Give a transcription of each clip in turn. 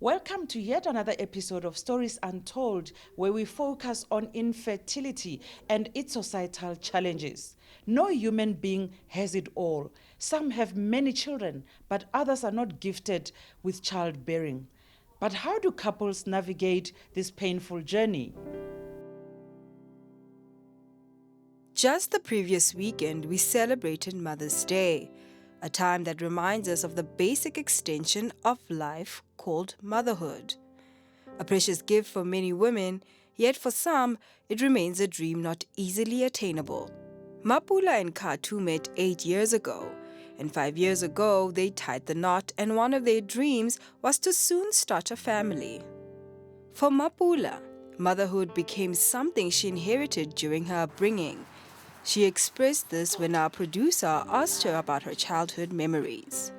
Welcome to yet another episode of Stories Untold, where we focus on infertility and its societal challenges. No human being has it all. Some have many children, but others are not gifted with childbearing. But how do couples navigate this painful journey? Just the previous weekend, we celebrated Mother's Day, a time that reminds us of the basic extension of life called motherhood. A precious gift for many women, yet for some, it remains a dream not easily attainable. Mapula and Katu met 8 years ago, and 5 years ago they tied the knot, and one of their dreams was to soon start a family. For Mapula, motherhood became something she inherited during her upbringing. She expressed this when our producer asked her about her childhood memories.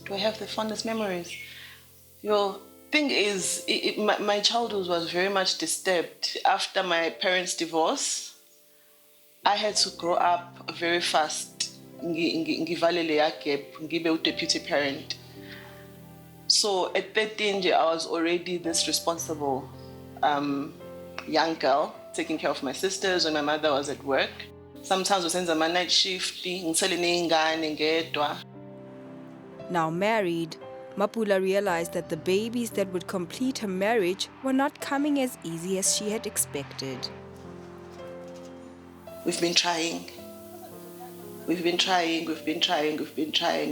Do I have the fondest memories? Your thing is, my childhood was very much disturbed. After my parents' divorce, I had to grow up very fast. Ngivalele ya gap, ngibe deputy parent. So at 13, I was already this responsible young girl, taking care of my sisters when my mother was at work. Sometimes we send them a night shift, Now married, Mapula realized that the babies that would complete her marriage were not coming as easy as she had expected. We've been trying,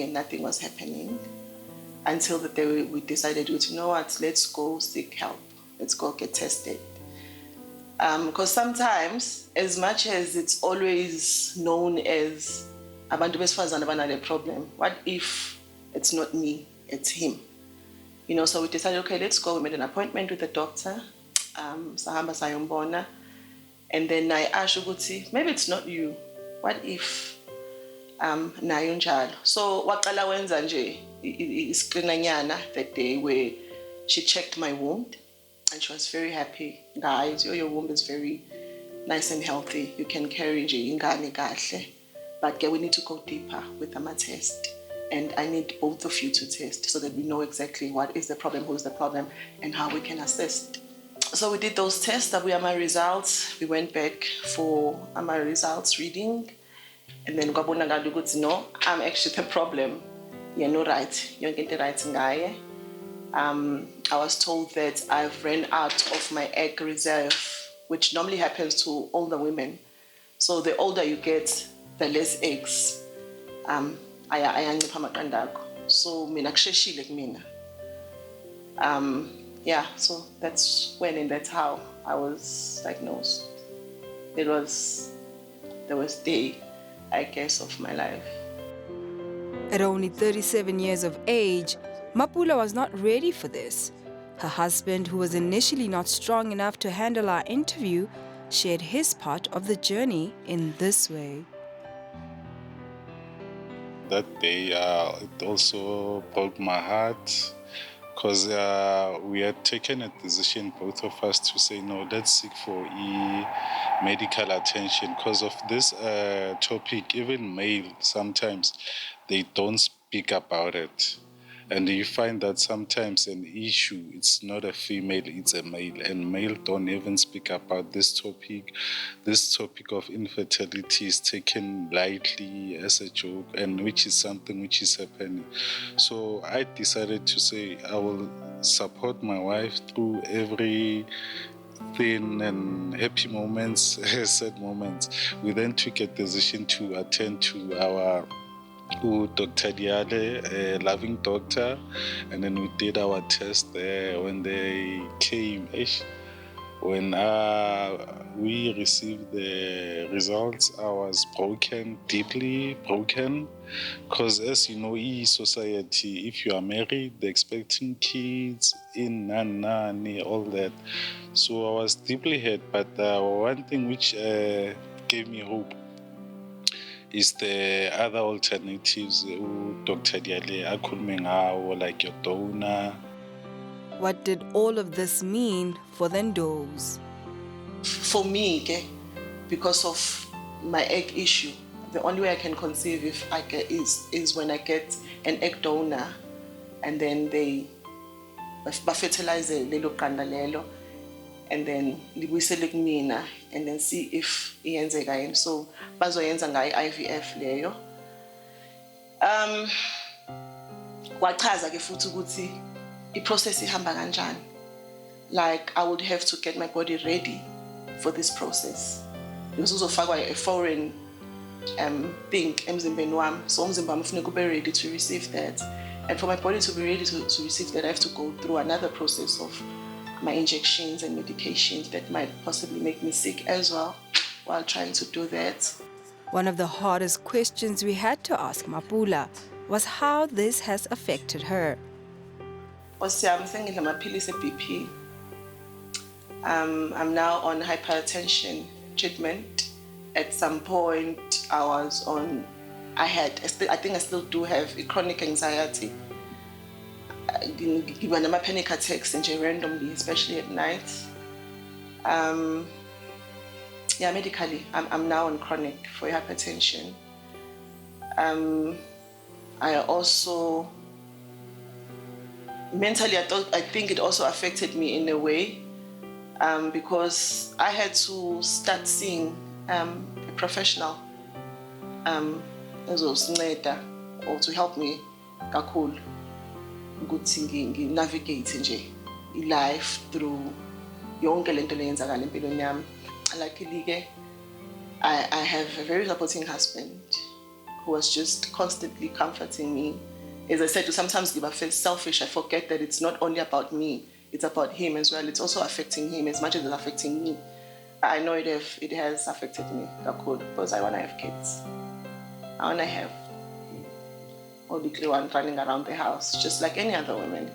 and nothing was happening. Until the day we decided, you know what, let's go seek help. Let's go get tested. Because sometimes, as much as it's always known as abantu besifazane abanale problem, what if it's not me, it's him? You know, so we decided, okay, let's go. We made an appointment with the doctor, sahamba sayombona, and then I asked ukuthi, maybe it's not you. What if nayo njalo? So waqala wenza nje iskrinanyana that day where she checked my wound and she was very happy. Guys, your womb is very nice and healthy. You can carry nje ingane kahle. But we need to go deeper with the test. And I need both of you to test so that we know exactly what is the problem, who's the problem, and how we can assist. So we did those tests, that we are my results. We went back for my results reading. And then no, I'm actually the problem. You're not right. You're getting right ngaye. I was told that I've ran out of my egg reserve, which normally happens to older women. So the older you get, the less eggs. So mina kusheshile kumina. Yeah, so that's when and that's how I was diagnosed. It was the worst day, I guess, of my life. At only 37 years of age, Mapula was not ready for this. Her husband, who was initially not strong enough to handle our interview, shared his part of the journey in this way. That day, it also broke my heart because we had taken a decision, both of us, to say, no, let's seek for medical attention because of this topic. Even male, sometimes they don't speak about it. And you find that sometimes an issue, it's not a female, it's a male. And male don't even speak about this topic. This topic of infertility is taken lightly as a joke, and which is something which is happening. So I decided to say I will support my wife through every thin and happy moments, sad moments. We then took a decision to attend to our Dr. Diale, a loving doctor, and then we did our test there. When they came, when we received the results, I was broken, deeply broken, because as you know, in society, if you are married, they're expecting kids, in nanani, all that. So I was deeply hurt, but one thing which gave me hope is the other alternatives Dr. Diale akhulume ngawo, like your donor. What did all of this mean for the Ndous? For me, because of my egg issue, the only way I can conceive if I get is when I get an egg donor, and then they fertilize lelo qanda lelo, and then libuyisele kumina, and then see if iyenzeka yini. So bazoyenza ngayo IVF leyo. Wachaza ke futhi ukuthi i-process ihamba kanjani. Like I would have to get my body ready for this process. Because uzofakwa a foreign thing emzimbeni wami. So umzimba wami ufuneka ube ready to receive that. And for my body to be ready to receive that, I have to go through another process of my injections and medications that might possibly make me sick as well while trying to do that. One of the hardest questions we had to ask Mapula was how this has affected her. I'm thinking I'm BP. I'm now on hypertension treatment. At some point, I think I still do have a chronic anxiety. Given my panic attacks randomly, especially at night. Medically, I'm now on chronic for hypertension. I also mentally, I think it also affected me in a way because I had to start seeing a professional or to help me kakhulu ukuthi navigate nje life through yonke lento leyenzakala empilweni yami. Luckily, I have a very supporting husband who was just constantly comforting me. As I said, sometimes I feel selfish. I forget that it's not only about me, it's about him as well. It's also affecting him as much as it's affecting me. I know it has affected me, because I want to have kids. I want to have a little one running around the house, just like any other woman.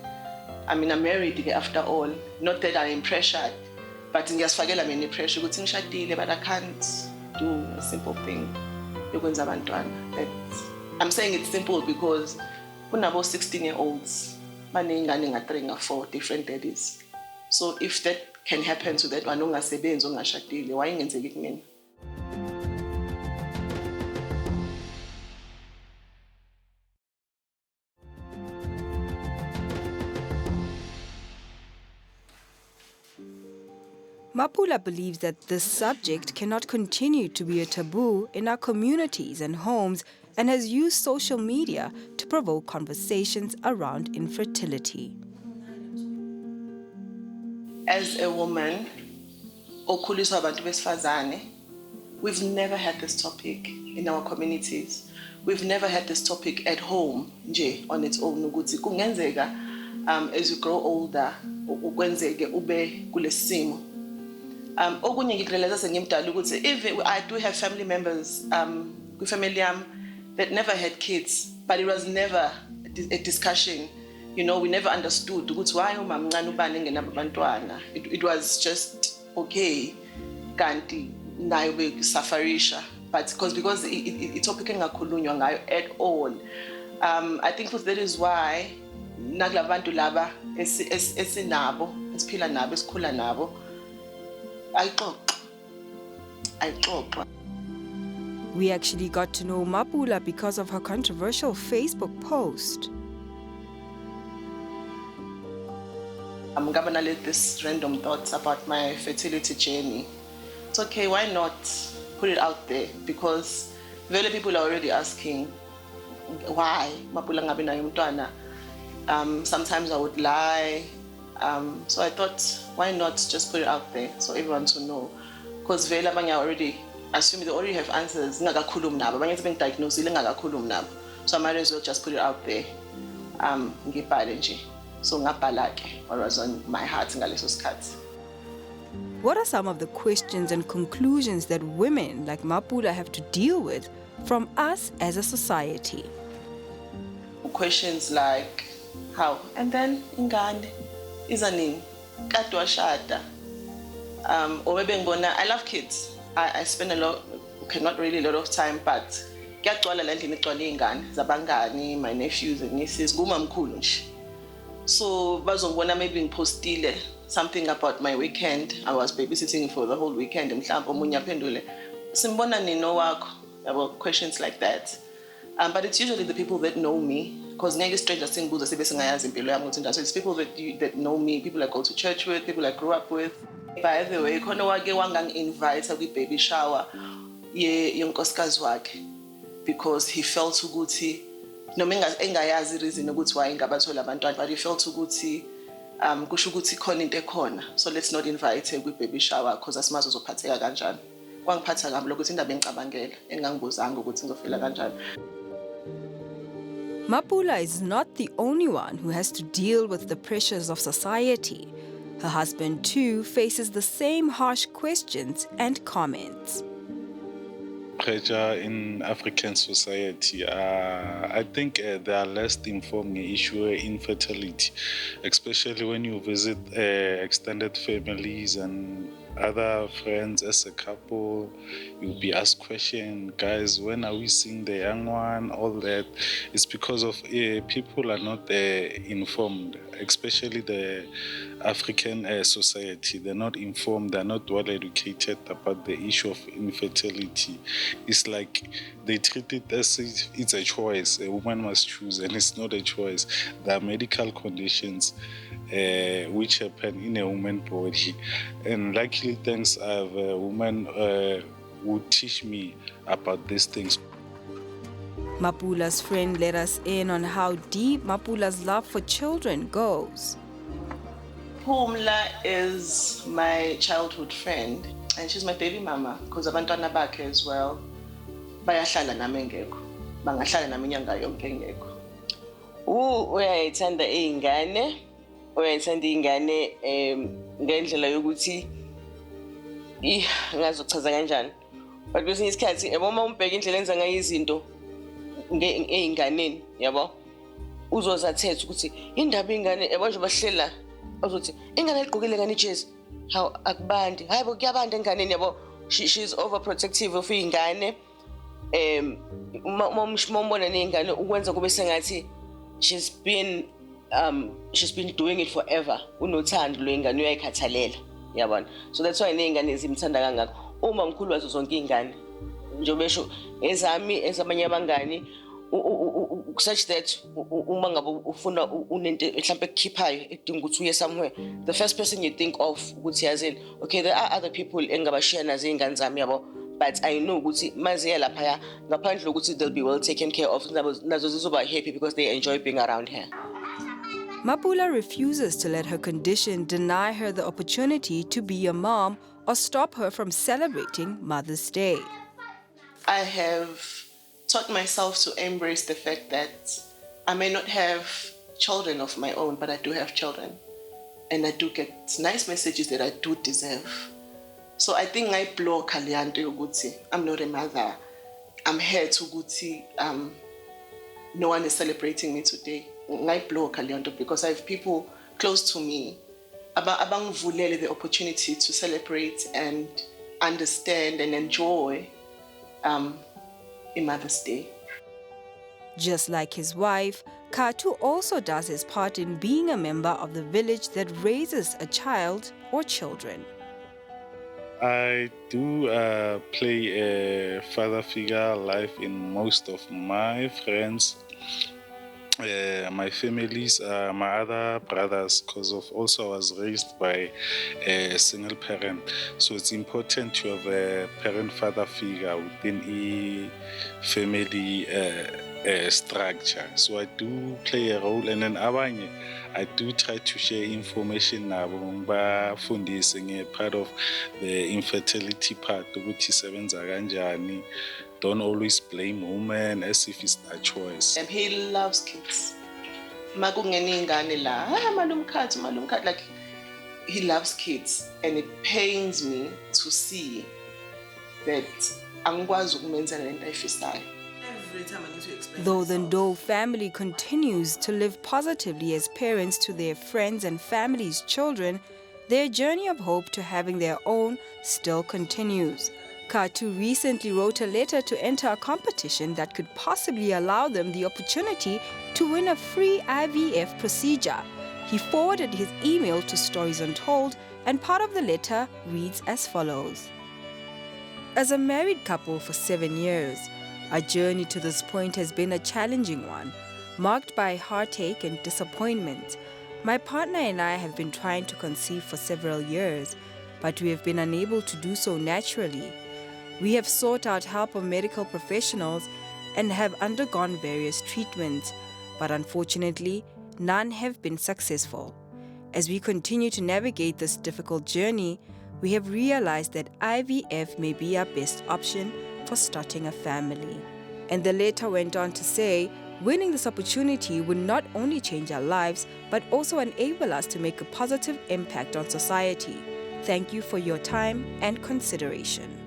I mean, I'm married after all. Not that I'm pressured, but I'm in pressure. But I can't do a simple thing. I'm saying it's simple because when about 16-year-olds, manning 4 different daddies. So if that can happen to that one, why ingenzeki kumina? Mapula believes that this subject cannot continue to be a taboo in our communities and homes, and has used social media to provoke conversations around infertility. As a woman, okhuliswa abantu besifazane, we've never had this topic in our communities. We've never had this topic at home, nje, on its own. Ukuthi kungenzeka as you grow older, ukwenzeke ube kulesimo. Okunye ngikurealize sengimdala ukuthi even I do have family members kwifamily yami that never had kids, but it was never a discussion. You know, we never understood ukuthi why umama mncane ubani engenabo abantwana. It was just okay, kanti nayo besafarisha, but because it's topic engakhulunywa ngayo at all. I think that is why nakulabantu laba esinabo, esiphila nabo, esikhula nabo, ayixoxa. We actually got to know Mapula because of her controversial Facebook post. I'm gonna let this random thoughts about my fertility journey. It's okay, why not put it out there? Because very people are already asking why Mapula ngabe nayo umntwana. Sometimes I would lie. So I thought, why not just put it out there so everyone to know? Because very abanye already assume they already have answers. Ngakakhulumi nabo. Abanye sebeng diagnosed ngakakhulumi nabo. So I might as well just put it out there. Ngibhale nje. So ngabhala ke what was on my heart ngaleso sikhathi. What are some of the questions and conclusions that women like Mapula have to deal with from us as a society? Questions like how, and then ingane izanin kade washada. Or maybe ngibona, I love kids. I spend not really a lot of time, but kuyagcwala la ndini igcwala izingane zabangani, my nephews and nieces, kumamkhulu nje. So bazongibona maybe ngipostile something about my weekend. I was babysitting for the whole weekend. Mhlawumbe omunye aphendule, simbona nini wakho? Well, questions like that. But it's usually the people that know me, because ngeke stranger singibuza sibe singayazi impilo yami ukuthi njani. So it's people that know me, people I go to church with, people I grew up with. By the way, khona wake wangangi-invite kwi-baby shower yonkosikazi wakhe, because he felt ukuthi noma engayazi reason ukuthi why ngabathola abantwana, but he felt ukuthi kusho ukuthi khona into ekhona, so let's not invite her kwi-baby shower because asimazi uzophatheka kanjani. Kwangiphatha kabi lokuthi indaba engicabangela engangibuzanga ukuthi ngizofela kanjani. Mapula is not the only one who has to deal with the pressures of society. Her husband too faces the same harsh questions and comments. Pressure in African society, I think they are less informed issue infertility, especially when you visit extended families and other friends as a couple. You'll be asked questions, guys, when are we seeing the young one? All that. It's because of people are not informed, especially the African society. They're not informed, they're not well educated about the issue of infertility. It's like they treat it as if it's a choice. A woman must choose, and it's not a choice. There are medical conditions which happen in a woman's body. And luckily, thanks, I have a woman who teach me about these things. Mapula's friend let us in on how deep Mapula's love for children goes. Pumla is my childhood friend, and she's my baby mama, because abantwana bakhe as well bayahlala nami engekho, bangahlala nami inyanga yonke engekho. Uyayithanda izingane, uyayithanda izingane ngendlela yokuthi ngazochaza kanjani, but kwesinye isikhathi uma umbheka indlela enza ngayo izinto einganeni, yabo, uzozathetha ukuthi indaba ingane yabo nje bahlela uzothi ingane ligqokile ngani ijezi, how akubandi, hayibo kuyabanda enganeni, yabo, she's overprotective of ingane. Umbona nezingane ukwenza kube sengathi she's been doing it forever, unothando lwengane uyayikhathalela, yabona. So that's why nezingane zimthanda kangaka. Uma mkhulu wazo zonke izingane njobesho ezami ezabanye abangani, such that uma ngabe ufuna unento mhlambe ekukhiphayo edinga ukuthi uye somewhere, the first person you think of ukuthi yazini, okay, there are other people engabashiya nazo izingane zami, yabo, but I know ukuthi maziya lapha ngaphandle ukuthi they'll be well taken care of, nazo zizoba happy because they enjoy being around her. Mapula refuses to let her condition deny her the opportunity to be a mom or stop her from celebrating Mother's Day. I have taught myself to embrace the fact that I may not have children of my own, but I do have children. And I do get nice messages that I do deserve. So I think I block Kalianto Yoguti. I'm not a mother. I'm here to Guti. No one is celebrating me today. I block Kalianto because I have people close to me. Abang vulele the opportunity to celebrate and understand and enjoy in Mother's Day. Just like his wife, Katu also does his part in being a member of the village that raises a child or children. I do play a father figure life in most of my friends, my families, my other brothers, because of also I was raised by a single parent. So it's important to have a parent-father figure within a family structure. So I do play a role, and then abanye, I do try to share information nabo ngibafundise part of the infertility part ukuthi isebenza kanjani. Don't always blame women as if it's a choice. He loves kids. Like, he loves kids, and it pains me to see that angikwazi ukumenzela lento ayifisayo. Though the Ndou family continues to live positively as parents to their friends and family's children, their journey of hope to having their own still continues. Katu recently wrote a letter to enter a competition that could possibly allow them the opportunity to win a free IVF procedure. He forwarded his email to Stories Untold, and part of the letter reads as follows. As a married couple for 7 years, Our journey to this point has been a challenging one, marked by heartache and disappointment. My partner and I have been trying to conceive for several years, but we have been unable to do so naturally. We have sought out help of medical professionals and have undergone various treatments, but unfortunately, none have been successful. As we continue to navigate this difficult journey, we have realized that IVF may be our best option for starting a family. And the letter went on to say, winning this opportunity would not only change our lives, but also enable us to make a positive impact on society. Thank you for your time and consideration.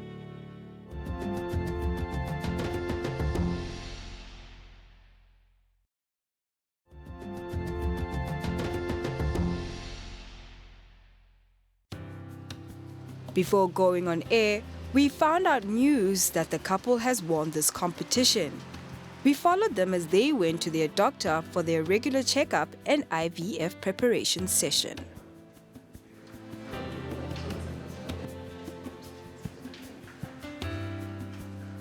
Before going on air, we found out news that the couple has won this competition. We followed them as they went to their doctor for their regular checkup and IVF preparation session.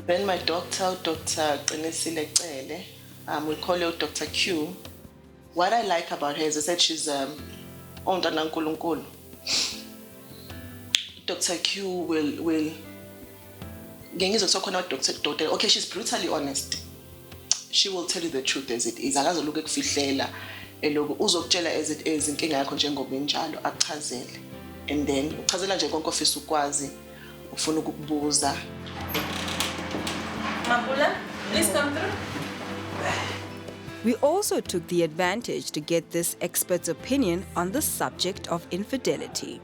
Then my doctor, Dr. Cele, we'll call her Dr. Q. What I like about her is I said she's Ontanankulunkulu. Dr. Q will okay, she's brutally honest. She will tell you the truth as it is. Akazoluke kufihlela eloku uzokutshela as it is inkinga yakho njengoba injalo akuchazele. And then uchazela nje konke ofisa ukwazi ufuna ukukubuza. Mapula, please come through. We also took the advantage to get this expert's opinion on the subject of infidelity.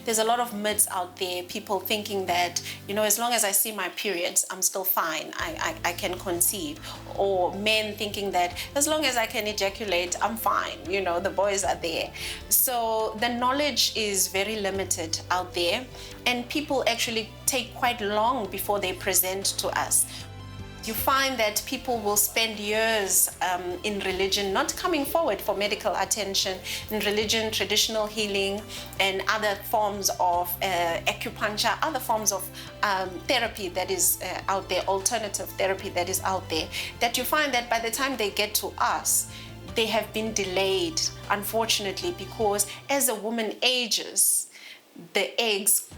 There's a lot of myths out there, people thinking that, as long as I see my periods, I'm still fine, I can conceive. Or men thinking that as long as I can ejaculate, I'm fine, the boys are there. So the knowledge is very limited out there, and people actually take quite long before they present to us. You find that people will spend years in religion not coming forward for medical attention, in religion, traditional healing, and other forms of acupuncture, other forms of therapy that is out there, alternative therapy that is out there, that you find that by the time they get to us, they have been delayed, unfortunately, because as a woman ages, the eggs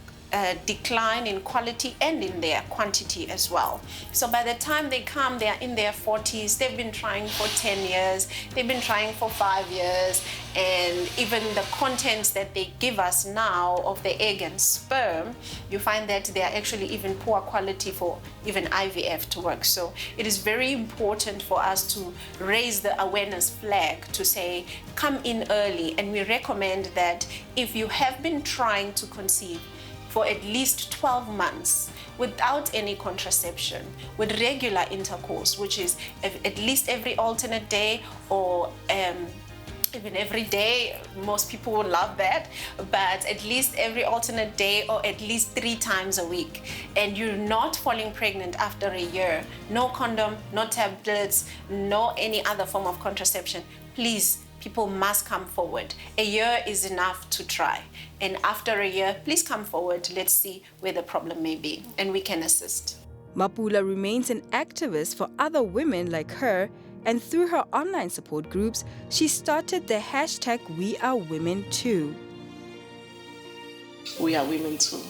decline in quality and in their quantity as well. So by the time they come, they are in their 40s, they've been trying for 10 years, they've been trying for 5 years, and even the contents that they give us now of the egg and sperm, you find that they are actually even poor quality for even IVF to work. So it is very important for us to raise the awareness flag to say, come in early, and we recommend that if you have been trying to conceive for at least 12 months without any contraception, with regular intercourse, which is at least every alternate day or even every day. Most people would love that, but at least every alternate day or at least 3 times a week. And you're not falling pregnant after a year, no condom, no tablets, no any other form of contraception, please, people must come forward. A year is enough to try. And after a year, please come forward. Let's see where the problem may be, and we can assist. Mapula remains an activist for other women like her, and through her online support groups, she started the hashtag We Are Women Too. We are women too.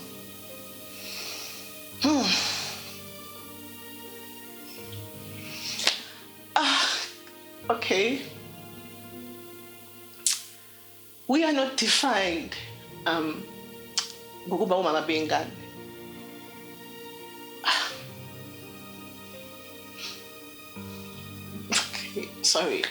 Okay. We are not defined ngokuba umama bengane. Okay, sorry.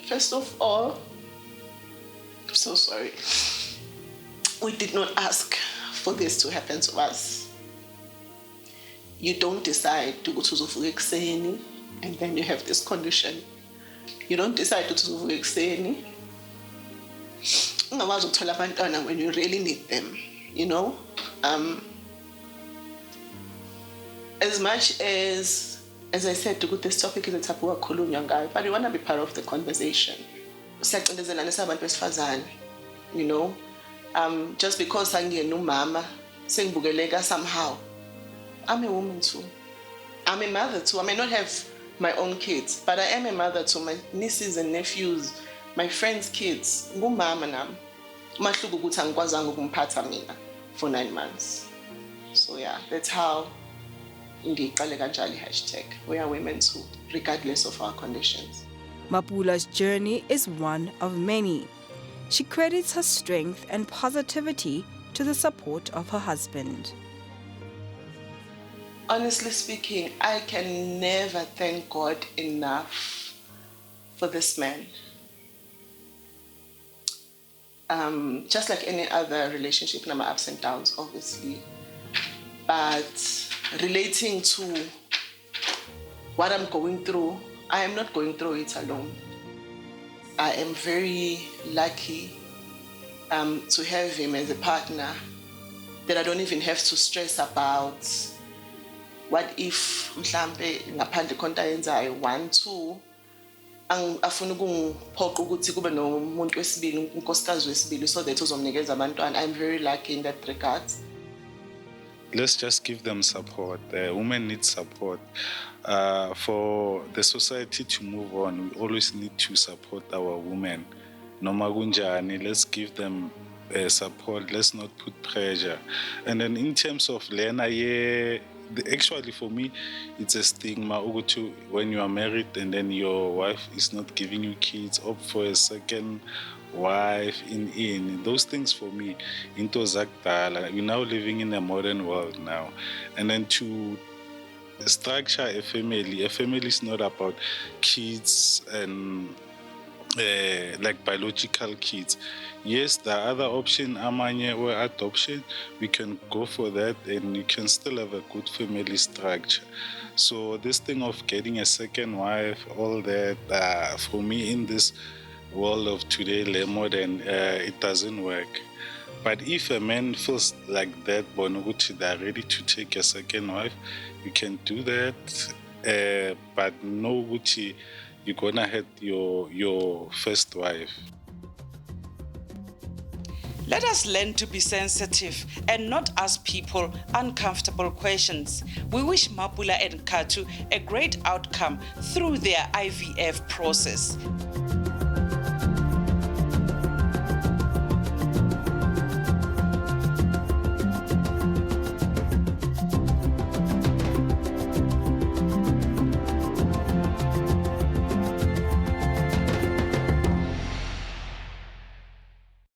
First of all, I'm so sorry. We did not ask for this to happen to us. You don't decide to go to the and then you have this condition. You don't decide to go to the when you really need them, As much as I said, this topic is a taboo, but we want to be part of the conversation. siyacindezelana sabantu besifazane, you know. Just because angiyena umama sengibukeleka somehow. I'm a woman too. I'm a mother too. I may not have my own kids, but I am a mother to my nieces and nephews, my friends' kids. Ngumama nami. Mahluko ukuthi angikwazanga ukumphatha mina for 9 months. So yeah, that's how ngiqale kanjalo hashtag. We are women too, regardless of our conditions. Mapula's journey is one of many. She credits her strength and positivity to the support of her husband. Honestly speaking, I can never thank God enough for this man. Just like any other relationship, there are ups and downs, obviously. But relating to what I'm going through, I am not going through it alone. I am very lucky to have him as a partner, that I don't even have to stress about what if mhlambe ngaphandle konto ayenzayo 1 2 afuna ukungiphoqa ukuthi kube nomuntu wesibili, unkosikazi wesibili, so that uzomnikeza abantwana. I'm very lucky in that regard. Let's just give them support. Women need support. For the society to move on, we always need to support our women. Noma kunjani, let's give them support. Let's not put pressure. And then in terms of Lena, actually for me, it's a stigma when you are married and then your wife is not giving you kids, opt for a second wife in those things. For me, into zakdala, we're now living in a modern world now, and then to structure a family is not about kids and like biological kids. Yes, the other option, amanye or adoption, we can go for that, and you can still have a good family structure. So this thing of getting a second wife, all that, for me in this world of today, modern, it doesn't work. But if a man feels like that, bonoguchi, they're ready to take a second wife, you can do that. But no gucci, you're gonna hurt your first wife. Let us learn to be sensitive and not ask people uncomfortable questions. We wish Mapula and Katu a great outcome through their IVF process.